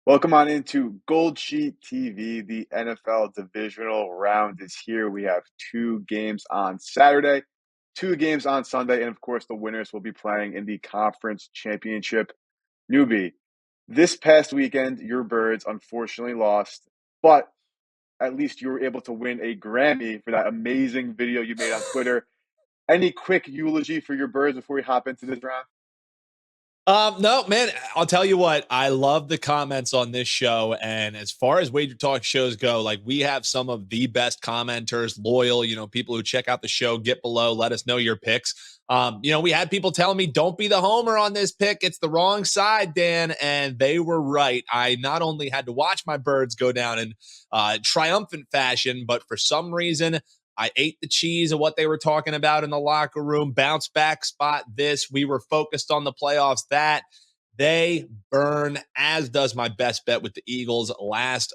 Welcome on into GoldSheet TV. The NFL Divisional round is here. We have two games on Saturday, two games on Sunday, and of course, the winners will be playing in the Conference Championship. Newbie, this past weekend, your Birds unfortunately lost, but at least you were able to win a Grammy for that amazing video you made on Twitter. Any quick eulogy for your Birds before we hop into this round? No, man, I'll tell you what, I love the comments on this show. And as far as Wager Talk shows go, like we have some of the best commenters, loyal, people who check out the show, get below, let us know your picks. We had people telling me, don't be the homer on this pick. It's the wrong side, Dan. And they were right. I not only had to watch my Birds go down in triumphant fashion, but for some reason, I ate the cheese of what they were talking about in the locker room. Bounce back spot this. We were focused on the playoffs. That they burn, as does my best bet with the Eagles last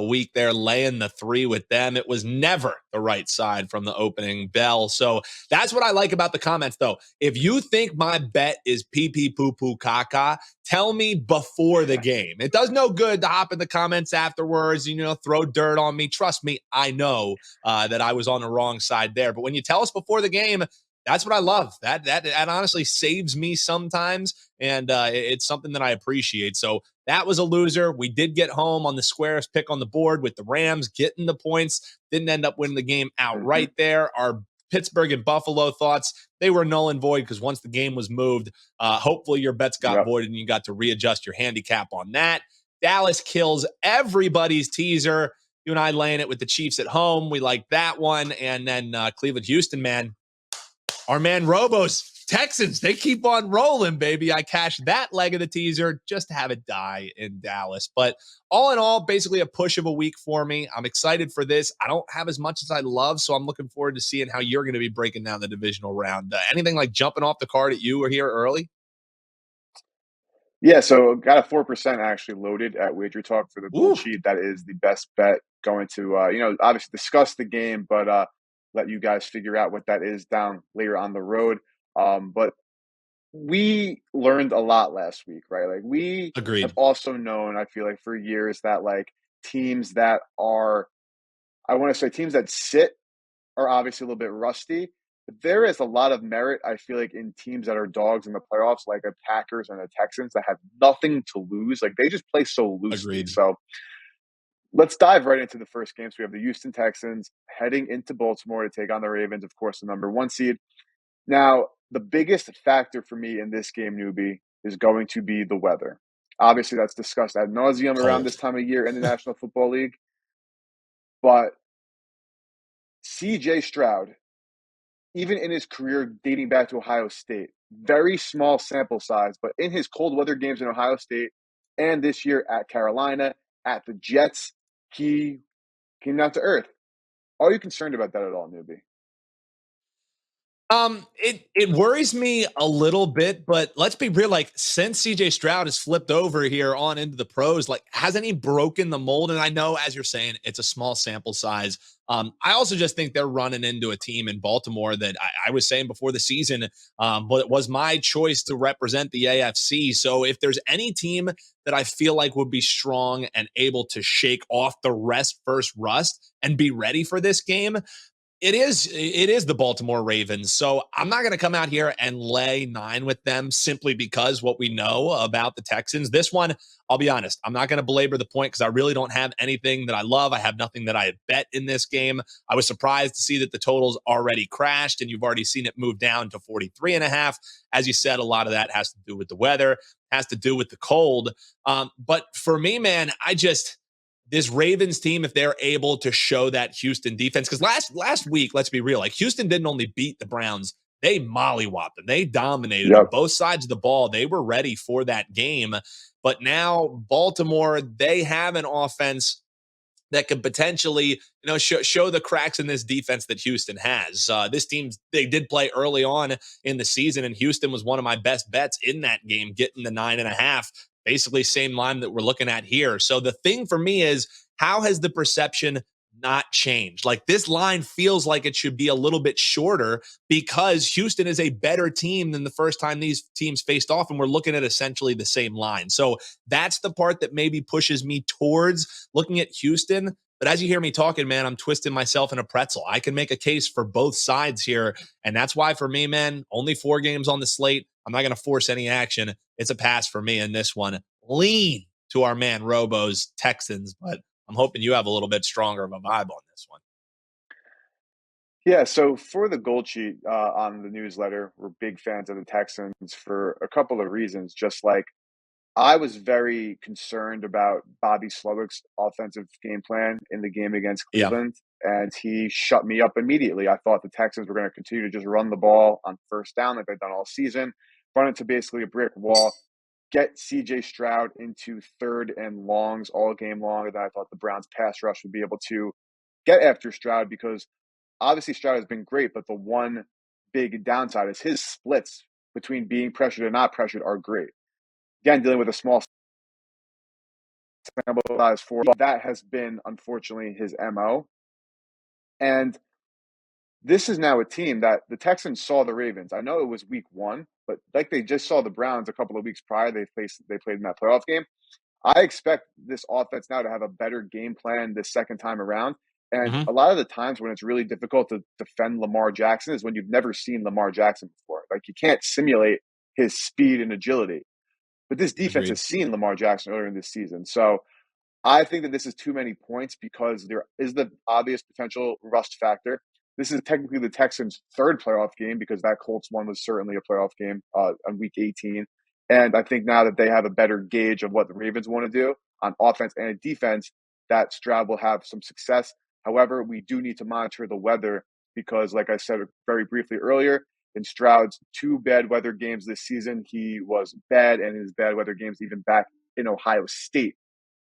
week. They're laying the 3 with them. It was never the right side from the opening bell. So that's what I like about the comments, though. If you think my bet is pee pee poo poo caca, tell me before the game. It does no good to hop in the comments afterwards, throw dirt on me. Trust me, I know that I was on the wrong side there. But when you tell us before the game, that's what I love. That honestly saves me sometimes, and it's something that I appreciate. So that was a loser. We did get home on the squarest pick on the board with the Rams getting the points. Didn't end up winning the game outright there. Our Pittsburgh and Buffalo thoughts, they were null and void because once the game was moved, hopefully your bets got voided and you got to readjust your handicap on that. Dallas kills everybody's teaser. You and I laying it with the Chiefs at home. We like that one. And then Cleveland, Houston, man. Our man Robo's Texans, they keep on rolling, baby. I cashed that leg of the teaser just to have it die in Dallas. But all in all, basically a push of a week for me. I'm excited for this. I don't have as much as I love, so I'm looking forward to seeing how you're going to be breaking down the divisional round. Anything like jumping off the card at you or here early? Yeah, so got a 4% actually loaded at WagerTalk for the Gold Ooh, Sheet. That is the best bet going to, obviously discuss the game, but let you guys figure out what that is down later on the road. But we learned a lot last week, right? Like we have agreed. also known, I feel like for years that like teams that are, I want to say teams that sit are obviously a little bit rusty. But there is a lot of merit, I feel like, in teams that are dogs in the playoffs, like the Packers and the Texans that have nothing to lose. Like they just play so loosely. Agreed. So let's dive right into the first game. So we have the Houston Texans heading into Baltimore to take on the Ravens, of course, the number 1 seed. Now, the biggest factor for me in this game, newbie, is going to be the weather. Obviously, that's discussed ad nauseum around this Cold. time of year in the National Football League. But CJ Stroud, even in his career dating back to Ohio State, very small sample size, but in his cold weather games in Ohio State and this year at Carolina, at the Jets, he came down to earth. Are you concerned about that at all, newbie? It worries me a little bit, but let's be real. Like, since CJ Stroud has flipped over here on into the pros, like, hasn't he broken the mold? And I know, as you're saying, it's a small sample size. I also just think they're running into a team in Baltimore that I was saying before the season, but it was my choice to represent the AFC. So if there's any team that I feel like would be strong and able to shake off the first rust and be ready for this game, it is the Baltimore Ravens. So I'm not going to come out here and lay 9 with them simply because what we know about the Texans. This one, I'll be honest, I'm not going to belabor the point because I really don't have anything that I love. I have nothing that I bet in this game. I was surprised to see that the totals already crashed and you've already seen it move down to 43.5. As you said, a lot of that has to do with the weather, has to do with the cold. But for me, man, this Ravens team, if they're able to show that Houston defense, because last week, let's be real, like Houston didn't only beat the Browns, they mollywopped them. They dominated them. Yep. Both sides of the ball, they were ready for that game. But now Baltimore, they have an offense that could potentially, show the cracks in this defense that Houston has. This team, they did play early on in the season, and Houston was one of my best bets in that game, getting the 9.5. Basically, same line that we're looking at here. So the thing for me is, how has the perception not change. Like, this line feels like it should be a little bit shorter because Houston is a better team than the first time these teams faced off, and we're looking at essentially the same line. So that's the part that maybe pushes me towards looking at Houston. But as you hear me talking, man, I'm twisting myself in a pretzel. I can make a case for both sides here. And that's why, for me, man, only 4 games on the slate. I'm not going to force any action. It's a pass for me in this one. Lean to our man Robo's Texans, but I'm hoping you have a little bit stronger of a vibe on this one. Yeah, so for the Gold Sheet on the newsletter, we're big fans of the Texans for a couple of reasons. Just like I was very concerned about Bobby Slowick's offensive game plan in the game against Yeah. Cleveland, and he shut me up immediately. I thought the Texans were going to continue to just run the ball on first down like they've done all season, run into basically a brick wall, get CJ Stroud into third and longs all game long. And I thought the Browns pass rush would be able to get after Stroud because obviously Stroud has been great, but the one big downside is his splits between being pressured and not pressured are great. Again, dealing with a small sample size for that has been unfortunately his MO. And this is now a team that the Texans saw the Ravens. I know it was week 1, but like they just saw the Browns a couple of weeks prior, they played in that playoff game. I expect this offense now to have a better game plan this second time around. And Mm-hmm. a lot of the times when it's really difficult to defend Lamar Jackson is when you've never seen Lamar Jackson before. Like, you can't simulate his speed and agility. But this defense Agreed. has seen Lamar Jackson earlier in this season. So I think that this is too many points because there is the obvious potential rust factor. This is technically the Texans' third playoff game because that Colts one was certainly a playoff game on week 18. And I think now that they have a better gauge of what the Ravens want to do on offense and defense, that Stroud will have some success. However, we do need to monitor the weather because, like I said very briefly earlier, in Stroud's 2 bad weather games this season, he was bad, and in his bad weather games, even back in Ohio State,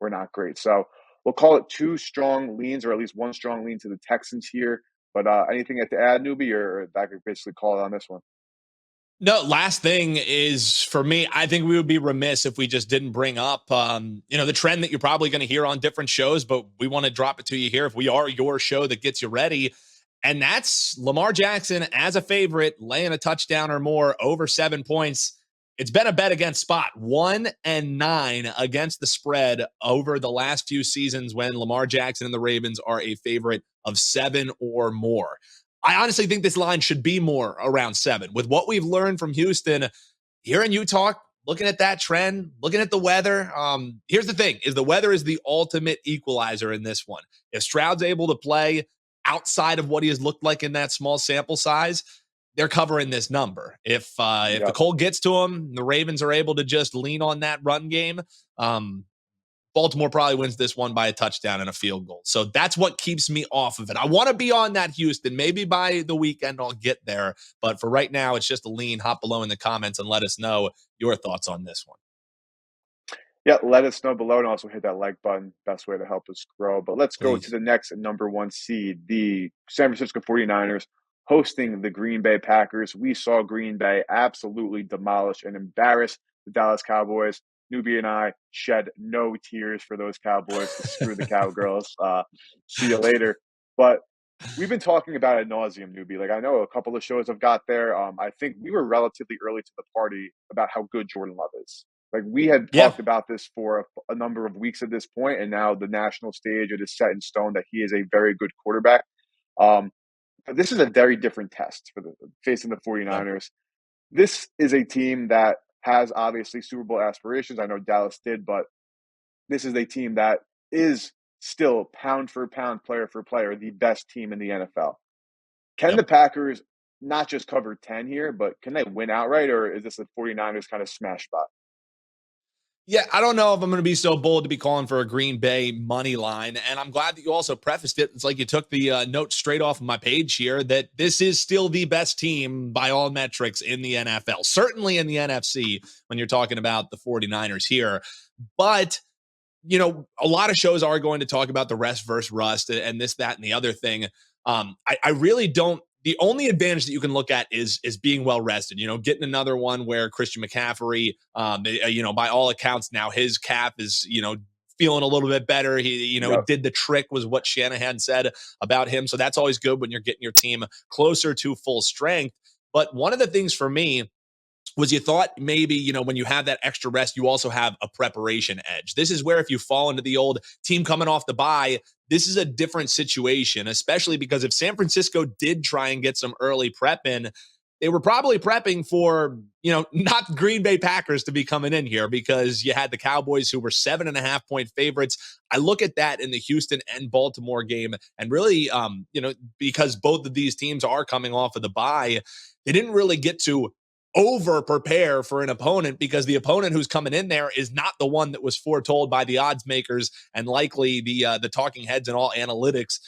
were not great. So we'll call it 2 strong leans, or at least 1 strong lean to the Texans here. But anything to add, newbie, or I could basically call it on this one? No, last thing is for me, I think we would be remiss if we just didn't bring up, the trend that you're probably going to hear on different shows, but we want to drop it to you here. If we are your show that gets you ready, and that's Lamar Jackson as a favorite, laying a touchdown or more over 7 points. It's been a bet against spot 1-9 against the spread over the last few seasons when Lamar Jackson and the Ravens are a favorite of 7 or more. I honestly think this line should be more around 7. With what we've learned from Houston here in Utah, looking at that trend, looking at the weather. Here's the thing: is the weather is the ultimate equalizer in this one. If Stroud's able to play outside of what he has looked like in that small sample size, they're covering this number. If the Yep. cold gets to them, the Ravens are able to just lean on that run game. Baltimore probably wins this one by a touchdown and a field goal. So that's what keeps me off of it. I want to be on that Houston. Maybe by the weekend I'll get there. But for right now, it's just a lean. Hop below in the comments and let us know your thoughts on this one. Yeah, let us know below and also hit that like button. Best way to help us grow. But let's go to Please. the next number 1 seed, the San Francisco 49ers hosting the Green Bay Packers. We saw Green Bay absolutely demolish and embarrass the Dallas Cowboys. Newbie and I shed no tears for those Cowboys. Screw the Cowgirls. See you later. But we've been talking about it ad nauseum, Newbie. Like, I know a couple of shows have got there. I think we were relatively early to the party about how good Jordan Love is. Like, we had Yeah. talked about this for a number of weeks at this point, and now the national stage, it is set in stone that he is a very good quarterback. But this is a very different test for facing the Yep. 49ers. This is a team that has obviously Super Bowl aspirations. I know Dallas did, but this is a team that is still pound for pound, player for player, the best team in the NFL. Can Yep. the Packers not just cover 10 here, but can they win outright, or is this a 49ers kind of smash spot? Yeah, I don't know if I'm going to be so bold to be calling for a Green Bay money line. And I'm glad that you also prefaced it. It's like you took the note straight off of my page here that this is still the best team by all metrics in the NFL, certainly in the NFC when you're talking about the 49ers here. But a lot of shows are going to talk about the rest versus rust and this, that, and the other thing. I really don't. The only advantage that you can look at is being well rested. Getting another one where Christian McCaffrey, by all accounts now his cap is feeling a little bit better. He Yep. did the trick, was what Shanahan said about him. So that's always good when you're getting your team closer to full strength. But one of the things for me was you thought maybe, when you have that extra rest, you also have a preparation edge. This is where if you fall into the old team coming off the bye, this is a different situation, especially because if San Francisco did try and get some early prep in, they were probably prepping for, not Green Bay Packers to be coming in here because you had the Cowboys who were 7.5-point favorites. I look at that in the Houston and Baltimore game and really, because both of these teams are coming off of the bye, they didn't really get to over prepare for an opponent because the opponent who's coming in there is not the one that was foretold by the odds makers and likely the talking heads and all analytics,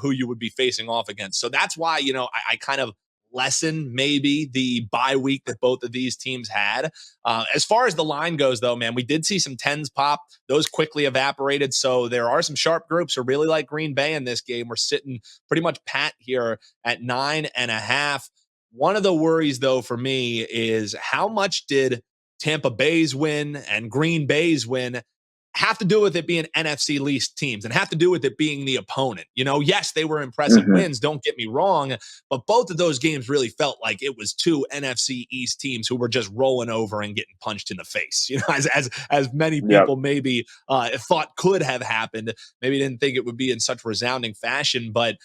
who you would be facing off against. So that's why, I kind of lessen maybe the bye week that both of these teams had. As far as the line goes, though, man, we did see some tens pop. Those quickly evaporated. So there are some sharp groups who really like Green Bay in this game. We're sitting pretty much pat here at 9.5. One of the worries, though, for me is how much did Tampa Bay's win and Green Bay's win have to do with it being NFC least teams and have to do with it being the opponent. Yes, they were impressive wins, don't get me wrong, but both of those games really felt like it was two NFC East teams who were just rolling over and getting punched in the face, as many Yep. people maybe thought could have happened. Maybe didn't think it would be in such resounding fashion, but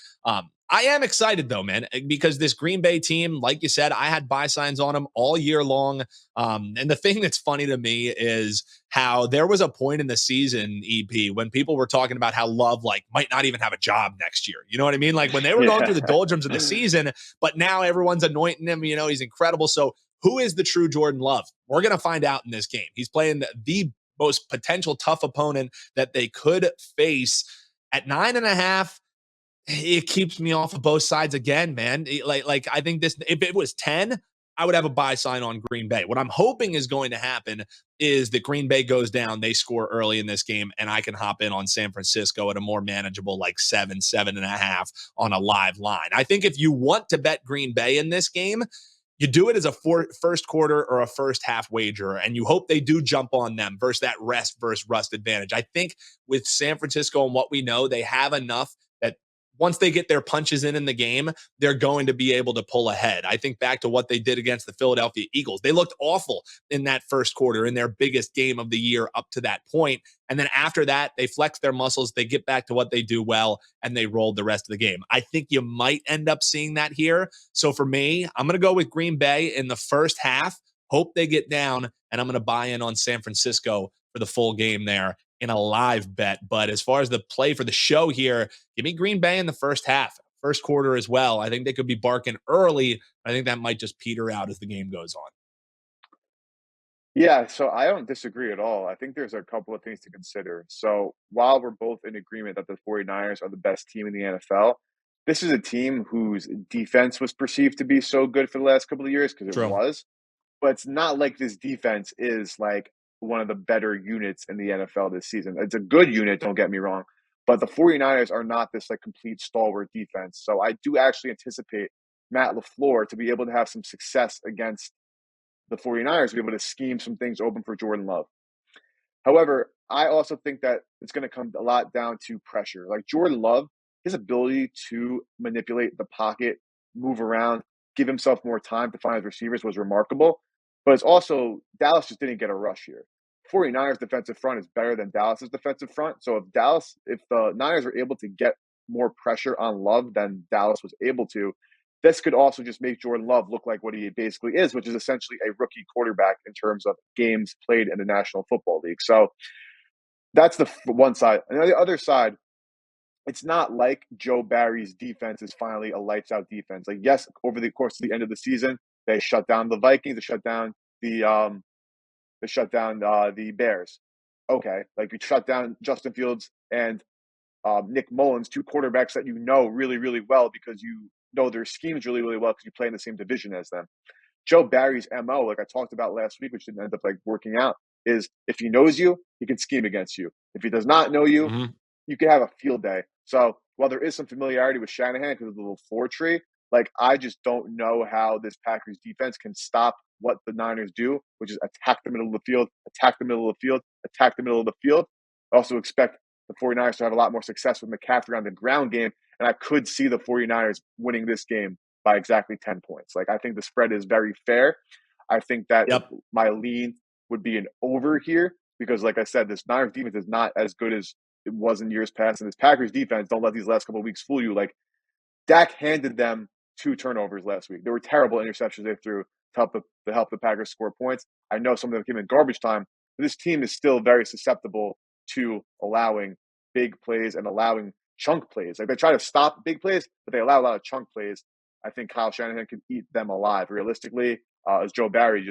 I am excited though, man, because this Green Bay team, like you said, I had buy signs on them all year long. And the thing that's funny to me is how there was a point in the season, EP, when people were talking about how Love might not even have a job next year. You know what I mean? Like when they were going through the doldrums of the season, but now everyone's anointing him. He's incredible. So who is the true Jordan Love? We're going to find out in this game. He's playing the most potential tough opponent that they could face at 9.5. It keeps me off of both sides again, man. Like I think this, if it was 10, I would have a buy sign on Green Bay. What I'm hoping is going to happen is that Green Bay goes down, they score early in this game, and I can hop in on San Francisco at a more manageable 7.5 on a live line. I think if you want to bet Green Bay in this game, you do it as a first quarter or a first half wager, and you hope they do jump on them versus that rest versus rust advantage. I think with San Francisco and what we know, they have enough that once they get their punches in the game, they're going to be able to pull ahead. I think back to what they did against the Philadelphia Eagles. They looked awful in that first quarter in their biggest game of the year up to that point. And then after that, they flex their muscles, they get back to what they do well, and they rolled the rest of the game. I think you might end up seeing that here. So for me, I'm going to go with Green Bay in the first half, hope they get down, and I'm going to buy in on San Francisco for the full game there in a live bet. But as far as the play for the show here, give me Green Bay in the first half, first quarter as well. I think they could be barking early. I think that might just peter out as the game goes on. Yeah, so I don't disagree at all. I think there's a couple of things to consider. So while we're both in agreement that the 49ers are the best team in the NFL, this is a team whose defense was perceived to be so good for the last couple of years because it True. was. But it's not like this defense is one of the better units in the NFL this season. It's a good unit, don't get me wrong, but the 49ers are not this complete stalwart defense. So I do actually anticipate Matt LaFleur to be able to have some success against the 49ers, to be able to scheme some things open for Jordan Love. However, I also think that it's going to come a lot down to pressure. Like Jordan Love, his ability to manipulate the pocket, move around, give himself more time to find his receivers was remarkable. But it's also, Dallas just didn't get a rush here. 49ers defensive front is better than Dallas's defensive front. So if the Niners are able to get more pressure on Love than Dallas was able to, this could also just make Jordan Love look like what he basically is, which is essentially a rookie quarterback in terms of games played in the National Football League. So that's the one side. And on the other side, it's not like Joe Barry's defense is finally a lights out defense. Like, yes, over the course of the end of the season, they shut down the Vikings, they shut down the Bears. Okay, like you shut down Justin Fields and Nick Mullins, two quarterbacks that you know really, really well because you know their schemes really, really well because you play in the same division as them. Joe Barry's MO, like I talked about last week, which didn't end up working out, is if he knows you, he can scheme against you. If he does not know you, Mm-hmm. you can have a field day. So while there is some familiarity with Shanahan because of the little floor tree, I just don't know how this Packers defense can stop what the Niners do, which is attack the middle of the field, attack the middle of the field, attack the middle of the field. I also expect the 49ers to have a lot more success with McCaffrey on the ground game, and I could see the 49ers winning this game by exactly 10 points. Like, I think the spread is very fair. I think that Yep. my lean would be an over here because, like I said, this Niners defense is not as good as it was in years past, and this Packers defense, don't let these last couple of weeks fool you. Like, Dak handed them 2 turnovers last week. There were terrible interceptions they threw to help the Packers score points. I know some of them came in garbage time, but this team is still very susceptible to allowing big plays and allowing chunk plays. Like, they try to stop big plays, but they allow a lot of chunk plays. I think Kyle Shanahan can eat them alive. Realistically, as Joe Barry,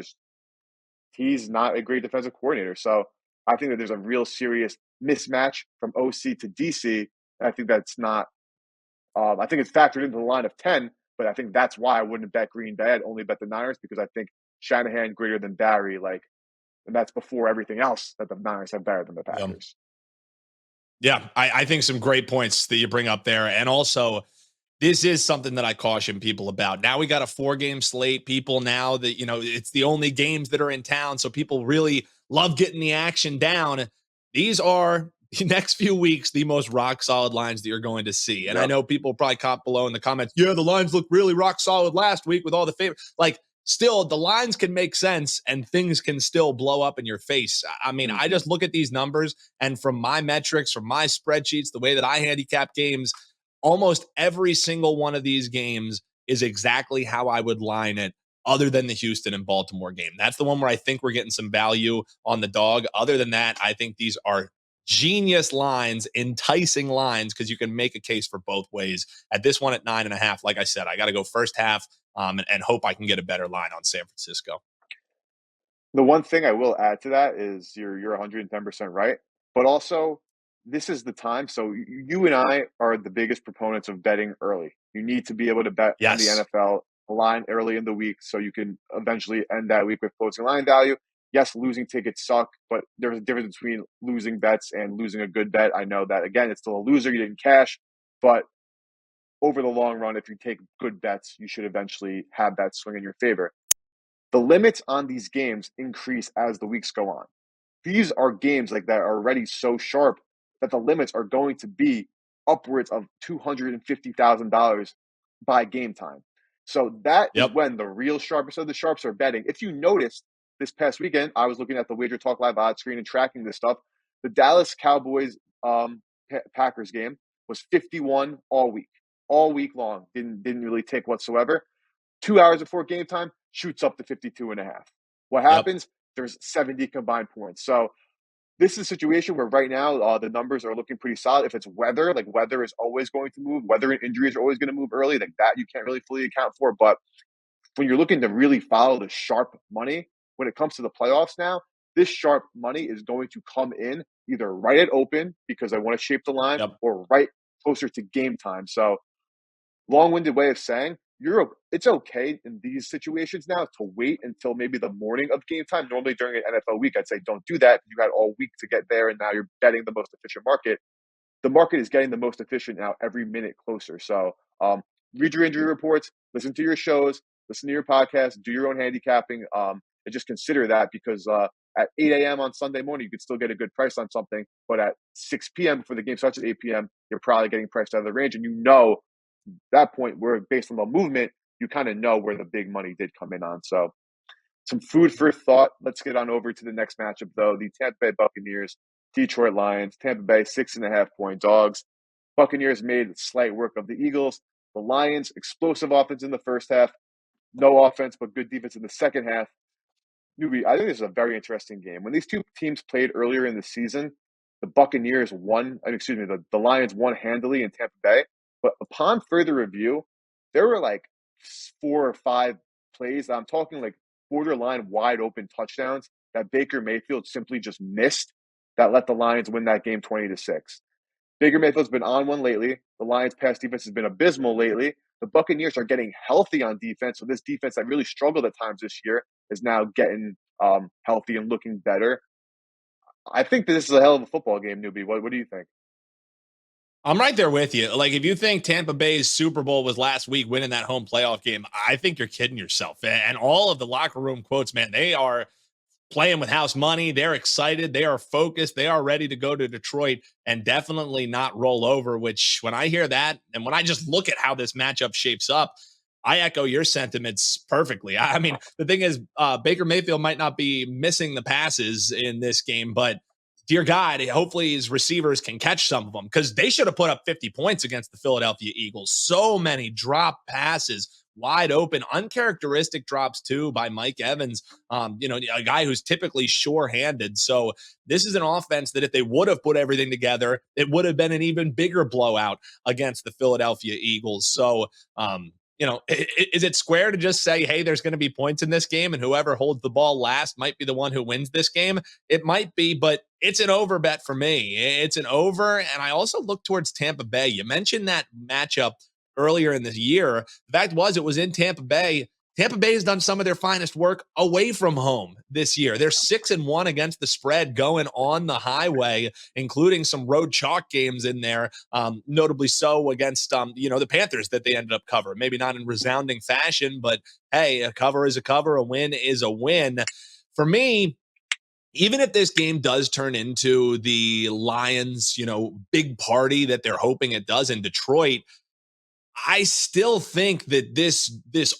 he's not a great defensive coordinator. So I think that there's a real serious mismatch from OC to DC. And I think that's not I think it's factored into the line of 10, but I think that's why I wouldn't bet Green Bay. I'd only bet the Niners because I think Shanahan greater than Barry, and that's before everything else that the Niners have better than the Yeah. Packers. Yeah, I think some great points that you bring up there. And also, this is something that I caution people about. Now we got a 4-game slate. People now that, it's the only games that are in town. So people really love getting the action down. These are the next few weeks, the most rock solid lines that you're going to see. And I Yep. know people probably caught below in the comments. Yeah, the lines look really rock solid last week with all the favorites. Like, still, the lines can make sense and things can still blow up in your face. I mean, I just look at these numbers, and from my metrics, from my spreadsheets, the way that I handicap games, almost every single one of these games is exactly how I would line it, other than the Houston and Baltimore game. That's the one where I think we're getting some value on the dog. Other than that, I think these are genius lines, enticing lines, because you can make a case for both ways. At this one at 9.5, like I said, I got to go first half and hope I can get a better line on San Francisco. The one thing I will add to that is you're 110% right, but also this is the time. So you and I are the biggest proponents of betting early. You need to be able to bet on the Yes. NFL line early in the week so you can eventually end that week with closing line value. Yes, losing tickets suck, but there's a difference between losing bets and losing a good bet. I know that, again, it's still a loser. You didn't cash, but over the long run, if you take good bets, you should eventually have that swing in your favor. The limits on these games increase as the weeks go on. These are games like that are already so sharp that the limits are going to be upwards of $250,000 by game time. So that is Yep. when the real sharpest of the sharps are betting. If you noticed this past weekend, I was looking at the WagerTalk Live odds screen and tracking this stuff. The Dallas Cowboys Packers game was 51 all week long. Didn't really tick whatsoever. 2 hours before game time, shoots up to 52.5. What Yep. happens? There's 70 combined points. So this is a situation where right now the numbers are looking pretty solid. If it's weather, like weather is always going to move. Weather and injuries are always going to move early. Like that, you can't really fully account for. But when you're looking to really follow the sharp money, when it comes to the playoffs now, this sharp money is going to come in either right at open because I want to shape the line Yep. or right closer to game time. So long-winded way of saying it's okay in these situations now to wait until maybe the morning of game time. Normally during an NFL week, I'd say don't do that. You had all week to get there, and now you're betting the most efficient market. The market is getting the most efficient now every minute closer. So read your injury reports, listen to your shows, listen to your podcast, do your own handicapping, and just consider that because at 8 a.m. on Sunday morning, you could still get a good price on something. But at 6 p.m. before the game starts at 8 p.m., you're probably getting priced out of the range. And that point where based on the movement, you kind of know where the big money did come in on. So some food for thought. Let's get on over to the next matchup, though. The Tampa Bay Buccaneers, Detroit Lions. Tampa Bay, 6.5-point dogs. Buccaneers made slight work of the Eagles. The Lions, explosive offense in the first half. No offense, but good defense in the second half. Newbie, I think this is a very interesting game. When these two teams played earlier in the season, the Buccaneers won, the Lions won handily in Tampa Bay. But upon further review, there were like 4 or 5 plays. I'm talking like borderline wide open touchdowns that Baker Mayfield simply just missed that let the Lions win that game 20-6. Baker Mayfield's been on one lately. The Lions' pass defense has been abysmal lately. The Buccaneers are getting healthy on defense. So this defense that really struggled at times this year is now getting healthy and looking better. I think this is a hell of a football game, Newbie. What do you think? I'm right there with you. Like, if you think Tampa Bay's Super Bowl was last week winning that home playoff game, I think you're kidding yourself. And all of the locker room quotes, man, they are playing with house money. They're excited. They are focused. They are ready to go to Detroit and definitely not roll over, which when I hear that and when I just look at how this matchup shapes up, I echo your sentiments perfectly. I mean, the thing is, Baker Mayfield might not be missing the passes in this game, but dear God, hopefully his receivers can catch some of them because they should have put up 50 points against the Philadelphia Eagles. So many drop passes, wide open, uncharacteristic drops too by Mike Evans, a guy who's typically sure-handed. So this is an offense that if they would have put everything together, it would have been an even bigger blowout against the Philadelphia Eagles. So, is it square to just say, hey, there's going to be points in this game and whoever holds the ball last might be the one who wins this game? It might be, but it's an over bet for me. It's an over. And I also look towards Tampa Bay. You mentioned that matchup earlier in the year. The fact was, it was in Tampa Bay. Tampa Bay has done some of their finest work away from home this year. They're 6-1 against the spread going on the highway, including some road chalk games in there, notably so against, the Panthers that they ended up covering. Maybe not in resounding fashion, but hey, a cover is a cover, a win is a win. For me, even if this game does turn into the Lions, big party that they're hoping it does in Detroit, I still think that this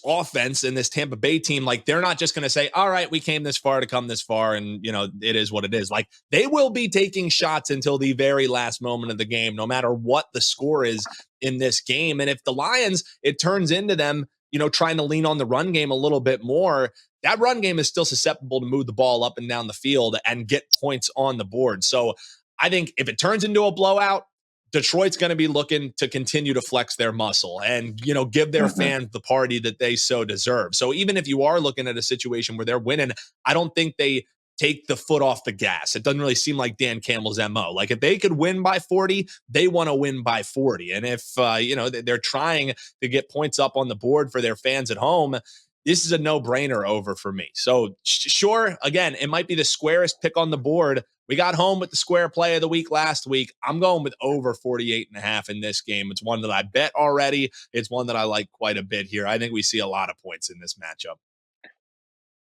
offense and this Tampa Bay team, like they're not just going to say, all right, we came this far to come this far. And, it is what it is. Like they will be taking shots until the very last moment of the game, no matter what the score is in this game. And if the Lions, it turns into them, trying to lean on the run game a little bit more, that run game is still susceptible to move the ball up and down the field and get points on the board. So I think if it turns into a blowout, Detroit's going to be looking to continue to flex their muscle and, give their fans the party that they so deserve. So even if you are looking at a situation where they're winning, I don't think they take the foot off the gas. It doesn't really seem like Dan Campbell's MO. Like if they could win by 40, they want to win by 40. And if, they're trying to get points up on the board for their fans at home, this is a no-brainer over for me. So sure, again, it might be the squarest pick on the board. We got home with the square play of the week last week. I'm going with over 48.5 in this game. It's one that I bet already. It's one that I like quite a bit here. I think we see a lot of points in this matchup.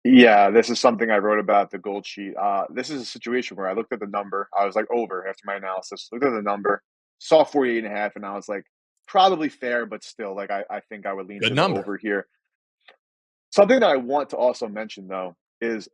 Yeah, this is something I wrote about the gold sheet. This is a situation where I looked at the number. I was like over after my analysis. Looked at the number, saw 48.5, and I was like, probably fair, but still, like I think I would lean Good to the number. over here. Something that I want to also mention though is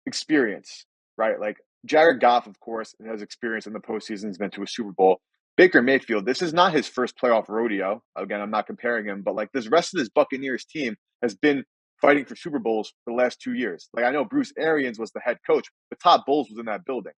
experience, right? Like Jared Goff, of course, has experience in the postseason. He's been to a Super Bowl. Baker Mayfield, this is not his first playoff rodeo. Again, I'm not comparing him, but like this rest of this Buccaneers team has been fighting for Super Bowls for the last 2 years. Like I know Bruce Arians was the head coach, but Todd Bowles was in that building.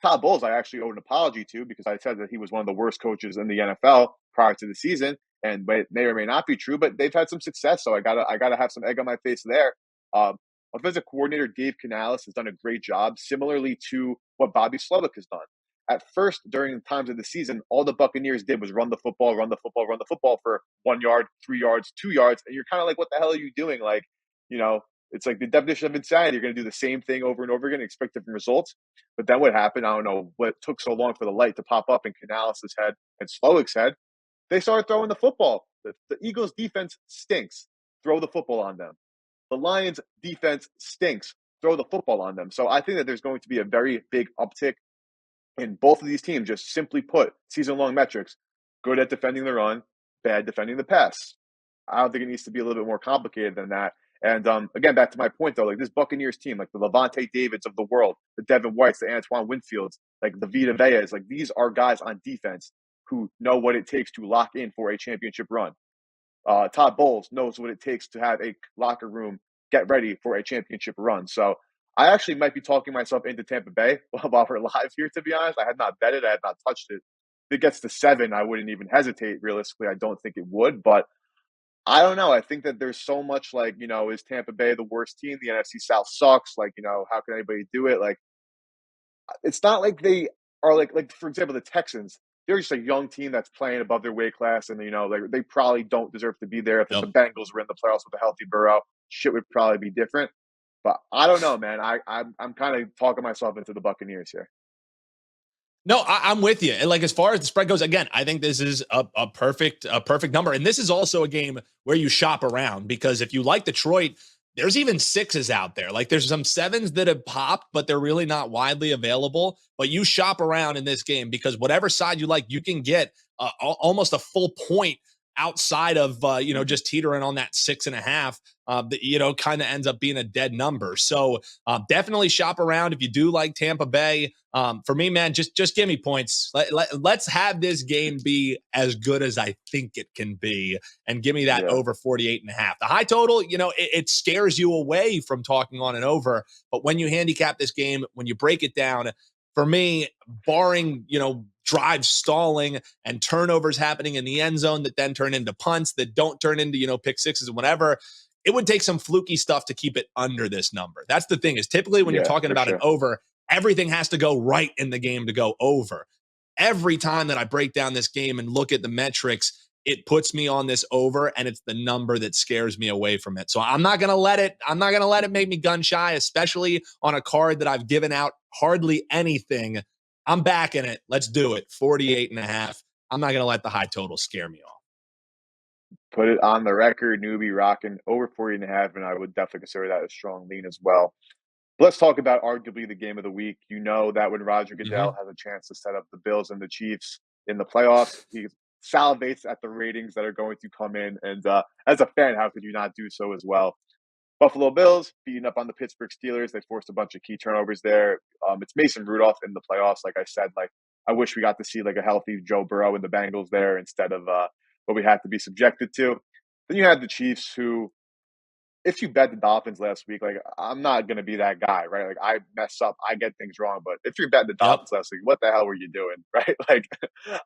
Todd Bowles, I actually owe an apology to because I said that he was one of the worst coaches in the NFL prior to the season, and it may or may not be true, but they've had some success, so I gotta have some egg on my face there. Um, Offensive coordinator Dave Canales has done a great job, similarly to what Bobby Slovic has done. At first, during times of the season, all the Buccaneers did was run the football, run the football, run the football for 1 yard, 3 yards, 2 yards, and you're kind of like, what the hell are you doing? Like, you know, it's like the definition of insanity. You're going to do the same thing over and over again, expect different results. But then what happened? I don't know what took so long for the light to pop up in Canales' head and Slowik's head. They started throwing the football. The Eagles' defense stinks. Throw the football on them. The Lions' defense stinks. Throw the football on them. So I think that there's going to be a very big uptick in both of these teams. Just simply put, season-long metrics: good at defending the run, bad defending the pass. I don't think it needs to be a little bit more complicated than that. And again, back to my point though, like this Buccaneers team, like the Levante Davids of the world, the Devin Whites, the Antoine Winfields, like the Vita Veas, like these are guys on defense who know what it takes to lock in for a championship run. Todd Bowles knows what it takes to have a locker room get ready for a championship run. So I actually might be talking myself into Tampa Bay while we're live here, to be honest. I had not betted. I had not touched it. If it gets to 7, I wouldn't even hesitate. Realistically, I don't think it would. But I don't know. I think that there's so much like, is Tampa Bay the worst team? The NFC South sucks. Like, how can anybody do it? Like, it's not like they are like for example, the Texans. They're just a young team that's playing above their weight class, and they probably don't deserve to be there. If the Bengals were in the playoffs with a healthy Burrow, shit would probably be different. But I don't know, man. I'm kind of talking myself into the Buccaneers here. No, I'm with you. And like as far as the spread goes, again, I think this is a perfect number. And this is also a game where you shop around because if you like Detroit, there's even sixes out there. Like there's some sevens that have popped, but they're really not widely available. But you shop around in this game because whatever side you like, you can get almost a full point outside of just teetering on that 6.5 that kind of ends up being a dead number. So definitely shop around if you do like Tampa Bay. For me, man, just give me points. Let's have this game be as good as I think it can be, and give me that Yeah. over 48.5. The high total, it scares you away from talking on and over. But when you handicap this game, when you break it down, for me, barring drives stalling and turnovers happening in the end zone that then turn into punts that don't turn into pick sixes and whatever, it would take some fluky stuff to keep it under this number. That's the thing, is typically when you're Yeah, talking for about an sure. over, everything has to go right in the game to go over. Every time that I break down this game and look at the metrics, it puts me on this over, and it's the number that scares me away from it. So I'm not going to let it make me gun shy, especially on a card that I've given out hardly anything. I'm backing it. Let's do it. 48.5. I'm not going to let the high total scare me off. Put it on the record, newbie rocking over 40.5, and I would definitely consider that a strong lean as well. But let's talk about arguably the game of the week. You know that when Roger Goodell Mm-hmm. has a chance to set up the Bills and the Chiefs in the playoffs, he salivates at the ratings that are going to come in. And as a fan, how could you not do so as well? Buffalo Bills beating up on the Pittsburgh Steelers. They forced a bunch of key turnovers there. It's Mason Rudolph in the playoffs. Like I said, like I wish we got to see like a healthy Joe Burrow and the Bengals there instead of what we had to be subjected to. Then you had the Chiefs, who, if you bet the Dolphins last week, like I'm not gonna be that guy, right? Like I mess up, I get things wrong. But if you're betting the Yep. Dolphins last week, what the hell were you doing, right? Like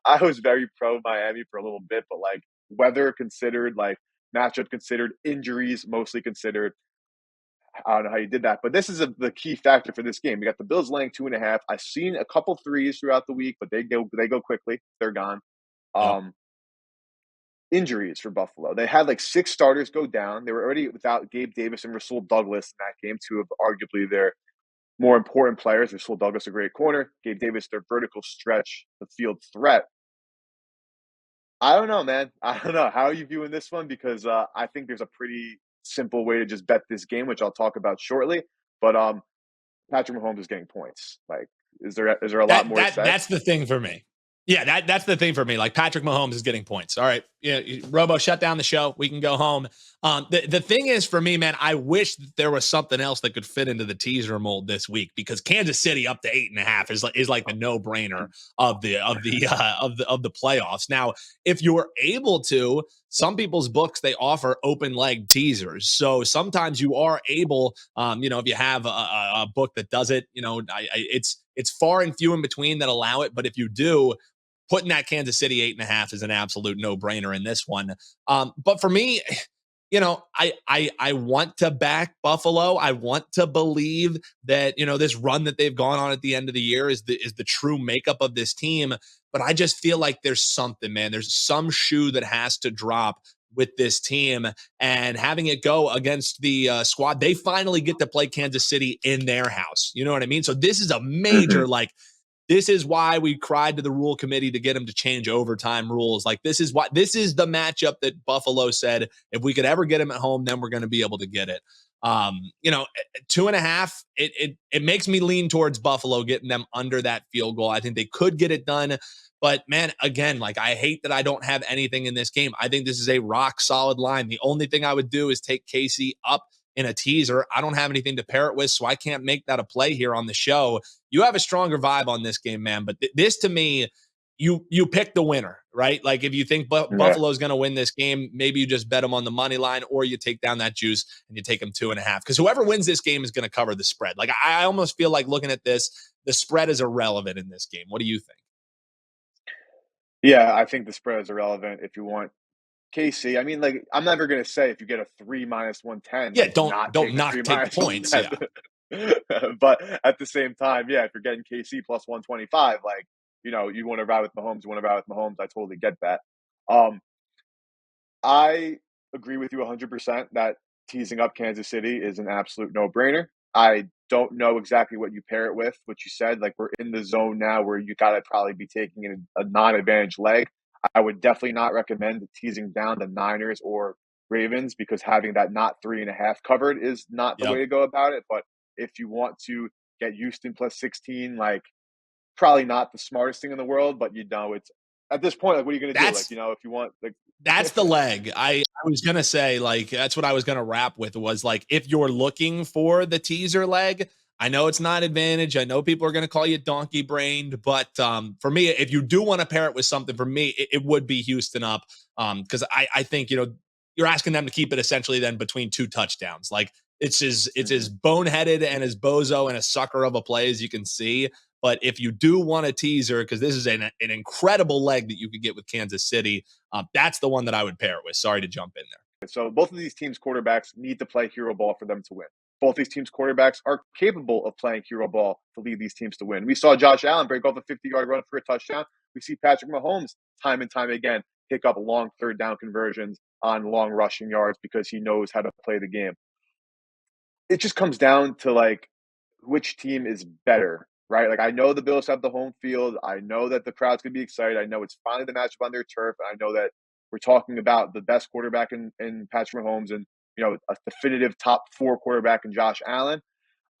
I was very pro Miami for a little bit, but like weather considered, like matchup considered, injuries mostly considered, I don't know how you did that, but this is the key factor for this game. We got the Bills laying 2.5. I've seen a couple threes throughout the week, but they go quickly. They're gone. Yep. Um, Injuries for Buffalo. They had like six starters go down. They were already without Gabe Davis and Rasul Douglas in that game, two of arguably their more important players. Rasul Douglas, a great corner. Gabe Davis, their vertical stretch, the field threat. I don't know, man. I don't know. How are you viewing this one? Because I think there's a pretty simple way to just bet this game, which I'll talk about shortly. But Patrick Mahomes is getting points. Like, is there a lot more to say? That's the thing for me. Yeah, that's the thing for me. Like Patrick Mahomes is getting points. All right, Robo, shut down the show. We can go home. The thing is for me, man, I wish that there was something else that could fit into the teaser mold this week, because Kansas City up to 8.5 is like the no brainer of the playoffs. Now, if you're able to, some people's books, they offer open leg teasers. So sometimes you are able, if you have a book that does it, it's far and few in between that allow it. But if you do, putting that Kansas City 8.5 is an absolute no brainer in this one. But for me, I want to back Buffalo. I want to believe that, this run that they've gone on at the end of the year is the true makeup of this team. But I just feel like there's something, man. There's some shoe that has to drop with this team, and having it go against the squad. They finally get to play Kansas City in their house. You know what I mean? So this is a Mm-hmm. major, like, this is why we cried to the rule committee to get them to change overtime rules. Like, this is the matchup that Buffalo said, if we could ever get him at home, then we're going to be able to get it. 2.5, it makes me lean towards Buffalo getting them under that field goal. I think they could get it done. But man, again, like, I hate that I don't have anything in this game. I think this is a rock solid line. The only thing I would do is take Casey up in a teaser. I don't have anything to pair it with, so I can't make that a play here on the show. You have a stronger vibe on this game, man. But this, to me, you pick the winner, right? Like, if you think Yeah. Buffalo's going to win this game, maybe you just bet them on the money line, or you take down that juice and you take them 2.5. Because whoever wins this game is going to cover the spread. Like, I almost feel like, looking at this, the spread is irrelevant in this game. What do you think? Yeah, I think the spread is irrelevant if you want KC. I mean, like, I'm never gonna say if you get a 3 minus 110, Yeah, like, don't not don't take the knock 3 take the minus points. 110. Yeah. But at the same time, yeah, if you're getting KC plus 125, like, you wanna ride with Mahomes, you wanna ride with Mahomes, I totally get that. Um, I agree with you 100% that teasing up Kansas City is an absolute no-brainer. I don't know exactly what you pair it with, what you said, like, we're in the zone now where you gotta probably be taking a non-advantage leg. I would definitely not recommend teasing down the Niners or Ravens because having that not 3.5 covered is not the way Yep. to go about it. But if you want to get Houston plus 16, like probably not the smartest thing in the world, but it's at this point, like, what are you going to do? Like, That's if you want, like, That's the leg. I was gonna say, like, that's what I was gonna wrap with was like, if you're looking for the teaser leg, I know it's not advantage. I know people are gonna call you donkey brained, but for me, if you do want to pair it with something, for me, it would be Houston up. Because I think you're asking them to keep it essentially then between two touchdowns. Like it's as Mhm. boneheaded and as bozo and a sucker of a play as you can see. But if you do want a teaser, because this is an incredible leg that you could get with Kansas City, that's the one that I would pair it with. Sorry to jump in there. So both of these teams' quarterbacks need to play hero ball for them to win. Both these teams' quarterbacks are capable of playing hero ball to lead these teams to win. We saw Josh Allen break off a 50-yard run for a touchdown. We see Patrick Mahomes time and time again pick up long third down conversions on long rushing yards because he knows how to play the game. It just comes down to like which team is better, right? Like I know the Bills have the home field. I know that the crowd's gonna be excited. I know it's finally the matchup on their turf. I know that we're talking about the best quarterback in Patrick Mahomes and a definitive top four quarterback in Josh Allen.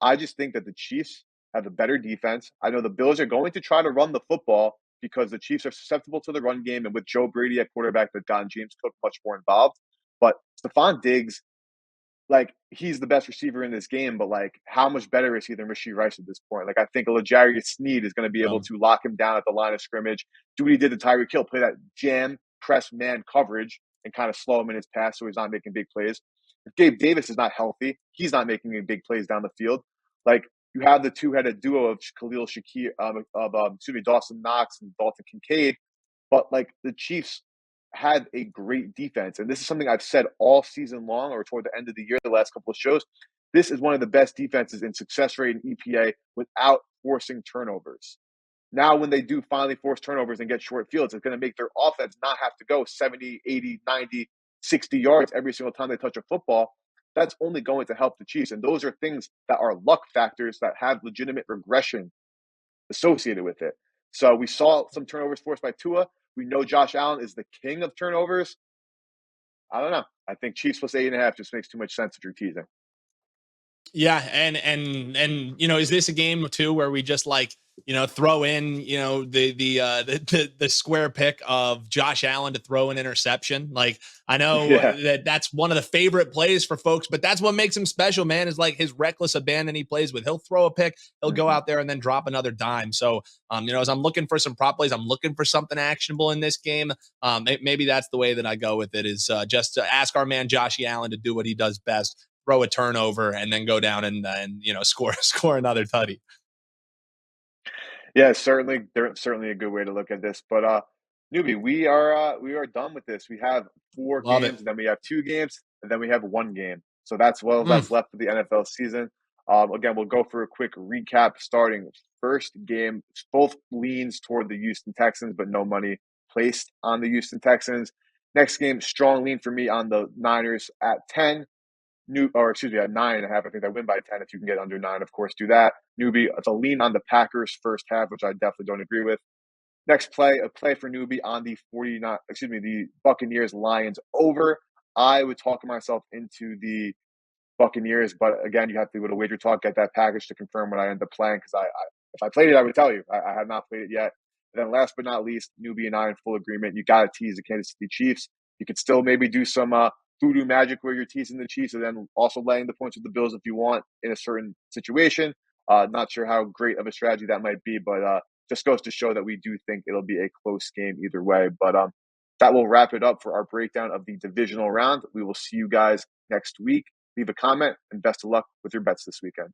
I just think that the Chiefs have a better defense. I know the Bills are going to try to run the football because the Chiefs are susceptible to the run game, and with Joe Brady at quarterback, they've gotten James Cook much more involved. But Stephon Diggs, like he's the best receiver in this game, but like how much better is he than Rasheed Rice at this point? Like I think a L'Jarius Sneed is going to be able to lock him down at the line of scrimmage, do what he did to Tyreek Hill, play that jam press man coverage and kind of slow him in his pass so he's not making big plays. If Gabe Davis is not healthy, he's not making any big plays down the field. Like you have the two-headed duo of Khalil Shakir, Dawson Knox and Dalton Kincaid, but like the Chiefs had a great defense. And this is something I've said all season long or toward the end of the year, the last couple of shows. This is one of the best defenses in success rate and EPA without forcing turnovers. Now, when they do finally force turnovers and get short fields, it's going to make their offense not have to go 70, 80, 90, 60 yards every single time they touch a football. That's only going to help the Chiefs. And those are things that are luck factors that have legitimate regression associated with it. So we saw some turnovers forced by Tua. We know Josh Allen is the king of turnovers. I don't know. I think Chiefs plus 8.5 just makes too much sense if you're teasing. Yeah, and is this a game too where we just like throw in the square pick of Josh Allen to throw an interception? Like I know Yeah. that's one of the favorite plays for folks, but that's what makes him special, man. Is like his reckless abandon he plays with. He'll throw a pick, he'll go Mm-hmm. out there and then drop another dime. So as I'm looking for some prop plays, I'm looking for something actionable in this game. Maybe that's the way that I go with it. Is just to ask our man Josh Allen to do what he does best, throw a turnover and then go down and score another tutty. Yeah, certainly. There's certainly a good way to look at this. But newbie, we are done with this. We have four Love games, it. and then we have two games, and then we have one game. So that's that's Mm. left of the NFL season. Again, we'll go for a quick recap. Starting first game, both leans toward the Houston Texans, but no money placed on the Houston Texans. Next game, strong lean for me on the Niners at 10. At 9.5. I think they win by 10. If you can get under 9, of course, do that. Newbie, it's a lean on the Packers first half, which I definitely don't agree with. Next play, a play for Newbie on the Buccaneers Lions over. I would talk myself into the Buccaneers, but again, you have to go to WagerTalk, get that package to confirm what I end up playing because if I played it, I would tell you. I have not played it yet. And then last but not least, Newbie and I in full agreement. You got to tease the Kansas City Chiefs. You could still maybe do some voodoo magic where you're teasing the Chiefs and then also laying the points with the Bills if you want in a certain situation. Not sure how great of a strategy that might be, but just goes to show that we do think it'll be a close game either way. But that will wrap it up for our breakdown of the divisional round. We will see you guys next week. Leave a comment and best of luck with your bets this weekend.